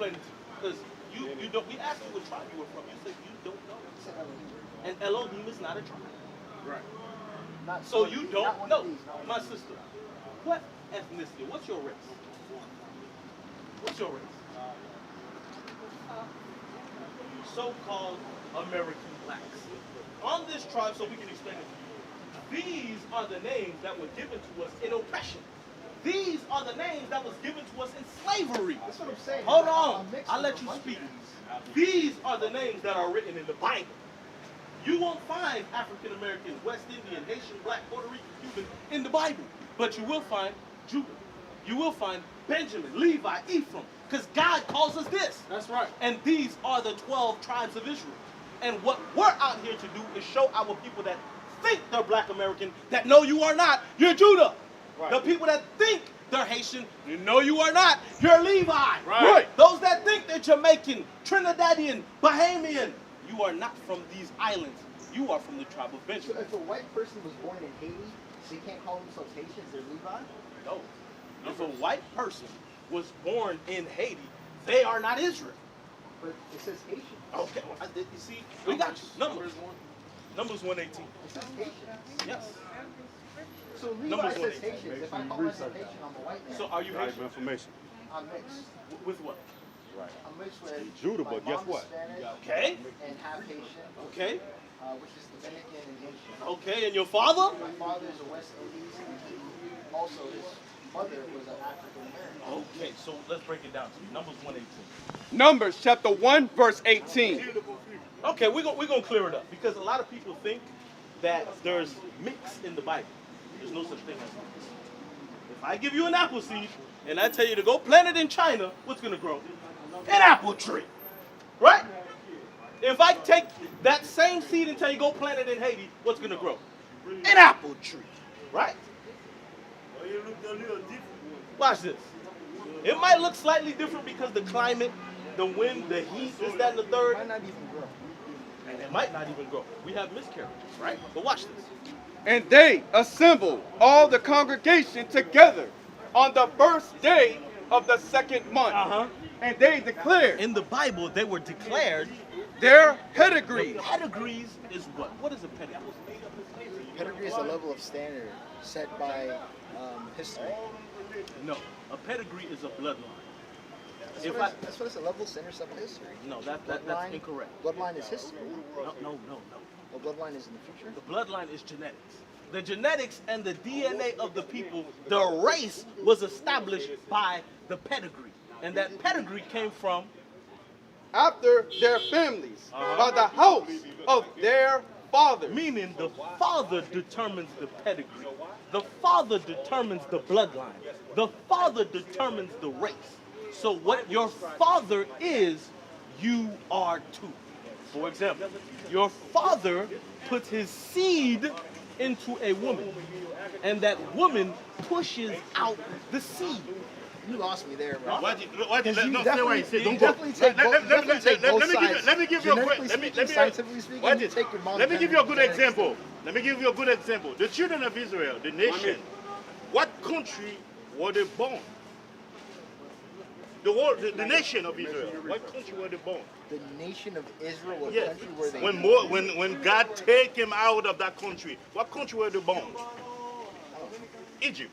explain it to you. Because you don't. We asked you what tribe you were from. You said you don't know. And Elohim is not a tribe. Right. So you don't know, my sister. What ethnicity? What's your race? What's your race? So-called American blacks. On this tribe, so we can explain it to you. These are the names that were given to us in oppression. These are the names that was given to us in slavery. That's what I'm saying. Hold on, I'll let you speak. These are the names that are written in the Bible. You won't find African American, West Indian, Haitian, Black, Puerto Rican, Cuban in the Bible. But you will find Judah. You will find Benjamin, Levi, Ephraim. Because God calls us this. That's right. And these are the 12 tribes of Israel. And what we're out here to do is show our people that think they're Black American, that know you are not, you're Judah. Right. The people that think they're Haitian, you know you are not, you're Levi. Right. Those that think they're Jamaican, Trinidadian, Bahamian, you are not from these islands. You are from the tribe of Benjamin. So if a white person was born in Haiti, they can't call themselves Haitians, they're Levi? No. If a white person was born in Haiti, they are not Israel. But it says Haitian. Okay, well, you see, we got you. Numbers 118. It says Haitian. Yes. So Levi says Haitians. If I call myself Haitian, I'm a white man. So are you Right Haitian? information. I'm mixed. With what? Right. I'm mixed with Judah, my but guess mom's what? Spanish Okay. and half Haitian, Okay. which is Dominican and Haitian. Okay, and your father? My father is a West Indies, and he also his mother was an African American. Okay, so let's break it down to you. Numbers 118. Numbers chapter 1, verse 18. Okay, we're gonna clear it up because a lot of people think that there's mix in the Bible. There's no such thing as mix. If I give you an apple seed and I tell you to go plant it in China, what's gonna grow? An apple tree, right? If I take that same seed and tell you go plant it in Haiti, what's gonna grow? An apple tree, right? Watch this. It might look slightly different because the climate, the wind, the heat, this, that, and the third. It might not even grow. And it might not even grow. We have miscarriages, right? But watch this. And they assembled all the congregation together on the first day of the second month. And they declared In the Bible, they were declared. their pedigrees. Pedigrees is what? What is a pedigree? Pedigree is a level of standard set by history. No, a pedigree is a bloodline. That's what it's a level standard set by history. No, that's incorrect. Bloodline is history. No. The bloodline is in the future. The bloodline is genetics. The genetics and the DNA of the people, the race was established by the pedigree. And that pedigree came from After their families, by the house of their fathers. meaning the father determines the pedigree. The father determines the bloodline. The father determines the race. So what your father is, you are too. For example, your father puts his seed into a woman, and that woman pushes out the seed. You lost me there, bro. What? Because you No, definitely, say you definitely take both sides. Let me give you a Genetically speaking, scientifically speaking, you take your mom's let me give you a good genetics. example. Let me give you a good example. The children of Israel, the nation, what country were they born? The nation of Israel, what country were they born? The nation of Israel, what Yes. country were they? When God take him out of that country, what country were they born? Egypt.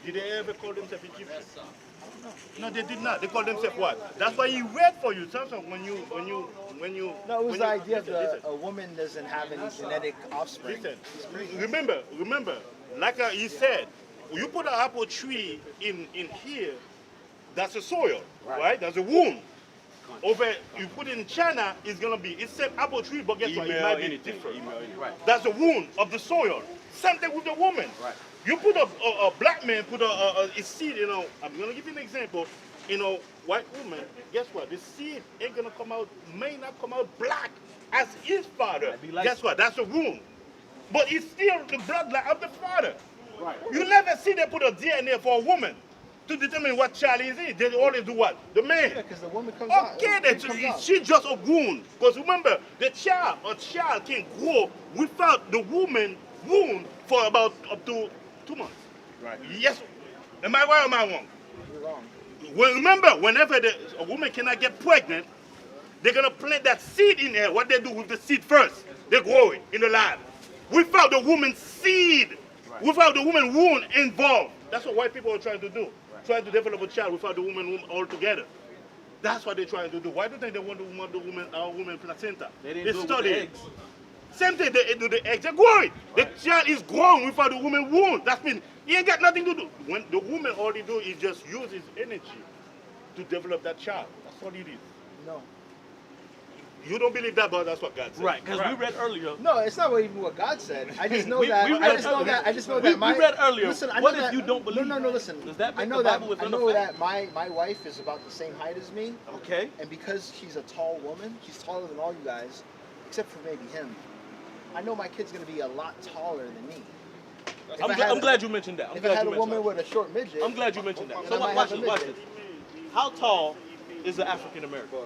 Did they ever call themselves Egyptians? No, they did not. They called themselves what? That's why he read for you. Sometimes when you. No, it was the idea that a woman doesn't have any genetic offspring. Listen, remember, like he said, you put an apple tree in here, that's a soil, right? That's a womb. Over, you put it in China, it's gonna be it's same apple tree, but guess what? It might be different. Right. That's the wound of the soil. Same thing with the woman. Right. You put a black man, put a seed, I'm gonna give you an example. White woman, guess what? The seed ain't gonna come out, may not come out black as his father. Like guess what? That's a wound. But it's still the bloodline of the father. Right. You never see them put a DNA for a woman to determine what child is it. They always do what? The man. Yeah, because the woman comes out. Okay, she's just a wound. Because remember, a child can grow without the woman wound for about up to 2 months. Right. Yes. Am I right or am I wrong? You're wrong. Well, remember, whenever a woman cannot get pregnant, they're gonna plant that seed in her. What they do with the seed first, they grow it in the lab. Without the woman's seed, without the woman womb involved. That's what white people are trying to do. Trying to develop a child without the woman womb altogether. That's what they're trying to do. Why do they want the woman placenta? They didn't do it with the eggs. Same thing, they do the eggs, they grow it. The child is grown without the woman womb. That means he ain't got nothing to do. When the woman all he do is just use his energy to develop that child. That's all it is. No. You don't believe that, but that's what God said. Right, because we read earlier. No, it's not even what God said. I just know We that. read I just know that. I just know that. we read earlier. Listen, I What know if that, you don't believe? No, listen. Does that make I know the that. Bible I within know effect? that my wife is about the same height as me, Okay. and because she's a tall woman, she's taller than all you guys, except for maybe him. I know my kid's gonna be a lot taller than me. I'm glad you mentioned that. If I had a woman with a short midget, I'm glad you mentioned that. then So I might watch have this, a watch midget. this. How tall is an African American?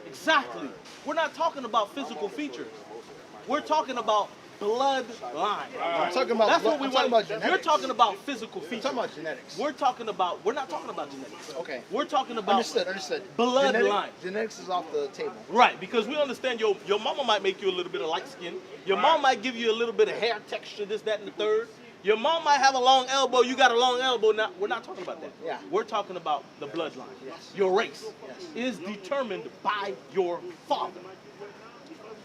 Exactly. We're not talking about physical features. We're talking about bloodline. I'm talking about. That's what we I'm want. talking about genetics. You're talking about physical I'm features. talking about genetics. We're not talking about genetics. Okay. We're talking about Understood. bloodline. Genetics is off the table. Right, because we understand your mama might make you a little bit of light skin. Your mom might give you a little bit of hair texture, this, that, and the third. Your mom might have a long elbow, you got a long elbow. Now, we're not talking about that. Yeah. We're talking about the bloodline. Yes. Your race Yes. is determined by your father.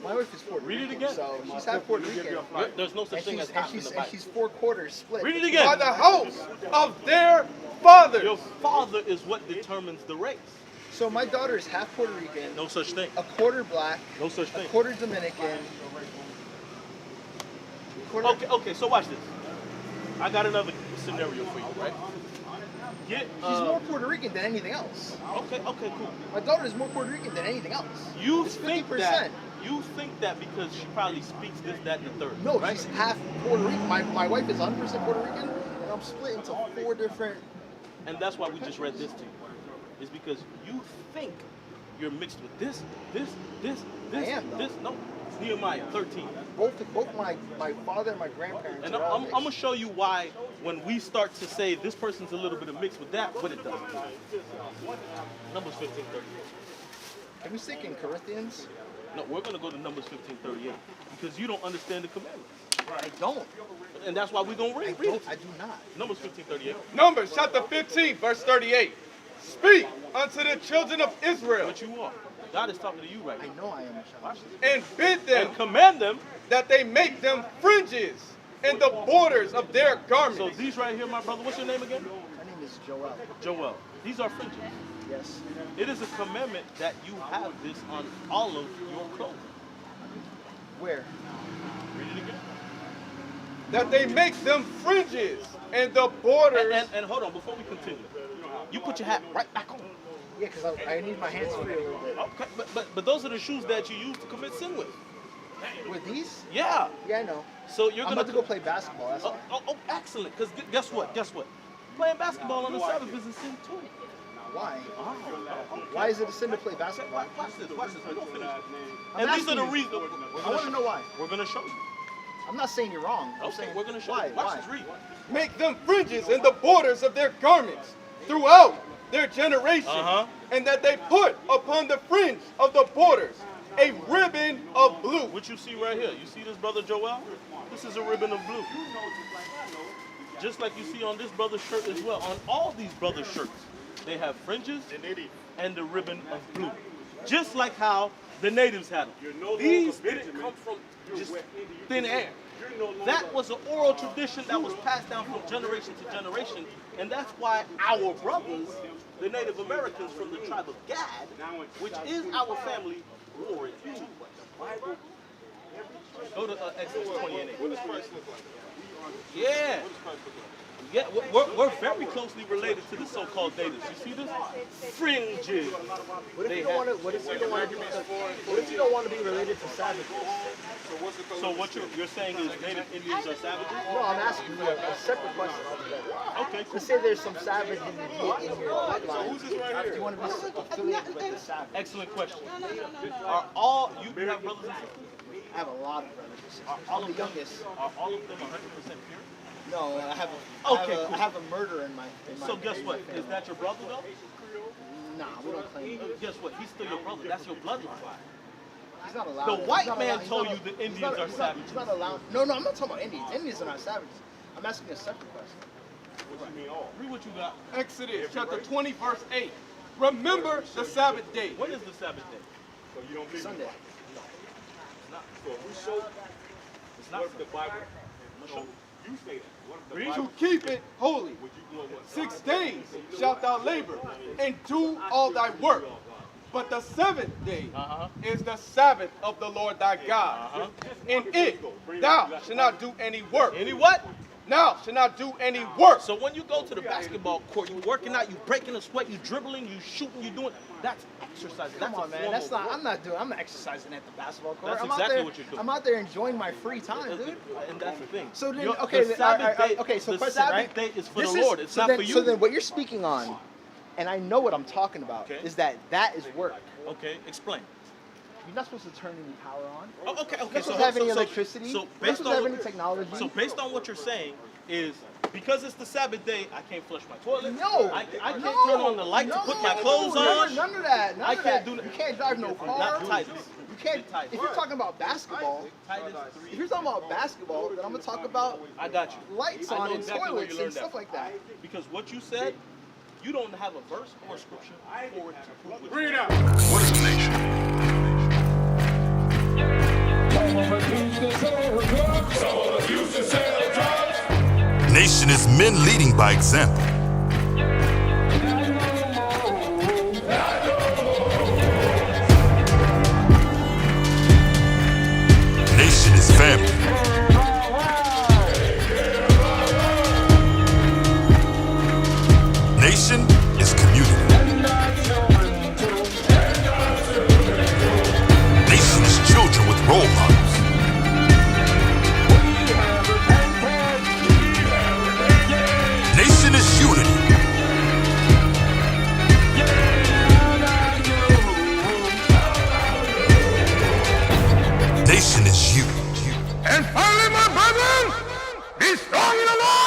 My wife is Puerto Read it Rican, again. so she's half Puerto Rican. There's no such And thing she's, as half in and, the she's, Bible. and she's 4 quarters split. Read it By again. the house of their fathers. Your father is what determines the race. So my daughter is half Puerto Rican, No such thing. a quarter black, No such a thing. quarter Dominican. Quarter, Okay, so watch this. I got another scenario for you, right? Get, She's more Puerto Rican than anything else. okay, cool. My daughter is more Puerto Rican than anything else. You It's think 50%. that? You think that because she probably speaks this, that, and the third? No, right? she's half Puerto Rican. My wife is 100% Puerto Rican, and I'm split into 4 different. And that's why we just read this to you. It's because you think you're mixed with this. I am, though. this. No, it's Nehemiah 13. Both my father and my grandparents. And are all I'm mixed. gonna show you why when we start to say this person's a little bit of mixed with that, what it does. Numbers 15:38. Can we stick in Corinthians? No, we're gonna go to Numbers 15:38 because you don't understand the commandments, I don't. and that's why we're gonna read it. I do not. Numbers 15:38. Numbers chapter 15, verse 38. Speak unto the children of Israel What you are. God is talking to you right I now. know I am a Watch child. this. and bid them And command them. that they make them fringes in the borders of their So garments. these right here, my brother. What's your name again? My name is Joel. Joel. These are fringes. Yes. It is a commandment that you have this on all of your clothing. Where? Read it again. That they make them fringes in the borders. And hold on, before we continue, you put your hat right back on. Yeah, because I need my hands free a little bit. Okay, but those are the shoes that you use to commit sin with. With these? Yeah. Yeah, I know. So you're I'm gonna about to go play basketball. That's why. Oh, excellent. Because guess what? Playing basketball on the Sabbath is a sin too. Why? Oh, Why is it a sin to play basketball? Watch this. We're gonna finish. I'm And these are asking the you. reasons. I want to know why. We're gonna show you. I'm not saying you're wrong. I'm Okay, saying we're gonna show why. you. Watch Why? this. Read. Make them fringes in the borders of their garments throughout their generation. Uh-huh. And that they put upon the fringe of the borders a ribbon of blue. What you see right here, you see this brother Joel? This is a ribbon of blue. Just like you see on this brother's shirt as well. On all these brothers' shirts, they have fringes and the ribbon of blue. Just like how the natives had them. These didn't come from just thin air. That was an oral tradition that was passed down from generation to generation. And that's why our brothers, the Native Americans from the tribe of Gad, which is our family, wore it too. Go to Exodus 20 and 8. What does Christ look like? Yeah. Yeah, we're very closely related to the so-called natives. You see this? Fringes. What if They you don't have- want to? What if you don't want to? What if you don't want to be related to savages? So what you're saying is Native Indians are savages? No, I'm asking you a separate question altogether. Okay, cool. Let's say there's some savage in your bloodline. Do you want to be affiliated with the savage? Excellent question. Are all you have brothers and sisters? I have a lot of brothers and sisters. All I'm the of them, youngest. are all of them 100% pure? No, Okay, cool. I have a murder in my. So guess what? Is that your brother though? Nah, we don't claim. Guess what? He's still your brother. That's your bloodline. He's not allowed. The He's white not man allowed- told he's you not- the he's Indians not- are he's not- savages. He's not allowed. No, I'm not talking about Indians. Indians are not savages. I'm asking a separate question. Read what you got. Exodus chapter 20, verse 8. Remember the Sabbath day. When is the Sabbath day? So you don't believe Sunday. It's not. So who showed? It's not. What if the Bible? Show. No, you say that. What if the Read. Bible? To keep it holy. Would you go what? 6 days shalt thou labor and do all thy work. But the seventh day is the Sabbath of the Lord thy God. In it thou shalt not do any work. Any what? Thou shalt not do any work. So when you go to the basketball court, you working out, you breaking a sweat, you dribbling, you shooting, you doing. That's exercise. That's Come on, a man. form That's of not. work. I'm not exercising at the basketball court. That's I'm exactly out there, what you're doing. I'm out there enjoying my free time, dude. And that's the thing. So then, Your- okay, the then, Sabbath day, okay. So the question, Sabbath right? day is for This the Lord. It's so not then, for you. So then, what you're speaking on, and I know what I'm talking about, Okay. is that is work. Okay, explain. You're not supposed to turn any power on. Oh, okay, You're okay. not supposed to have any electricity. So You're not based supposed to have on any technology. so based on what you're saying is because it's the Sabbath day, I can't flush my toilet. No, I can't no, turn on the light to put my clothes on. None of that. None I of can't that. do that. You can't drive no car. Not Titus. You can't. Titus. If you're talking about basketball, Titus if 3. you're talking about basketball, then I'm gonna talk about I got you. lights I know on and exactly where you toilets learned and stuff that. like that. Because what you said, you don't have a verse or scripture for it to prove what you Read out. What is a nation? Nation is men leading by example. Nation is family. Nation is community. Nation is children with role models. Nation is unity. Nation is you. And finally, my brethren, be strong in the Lord.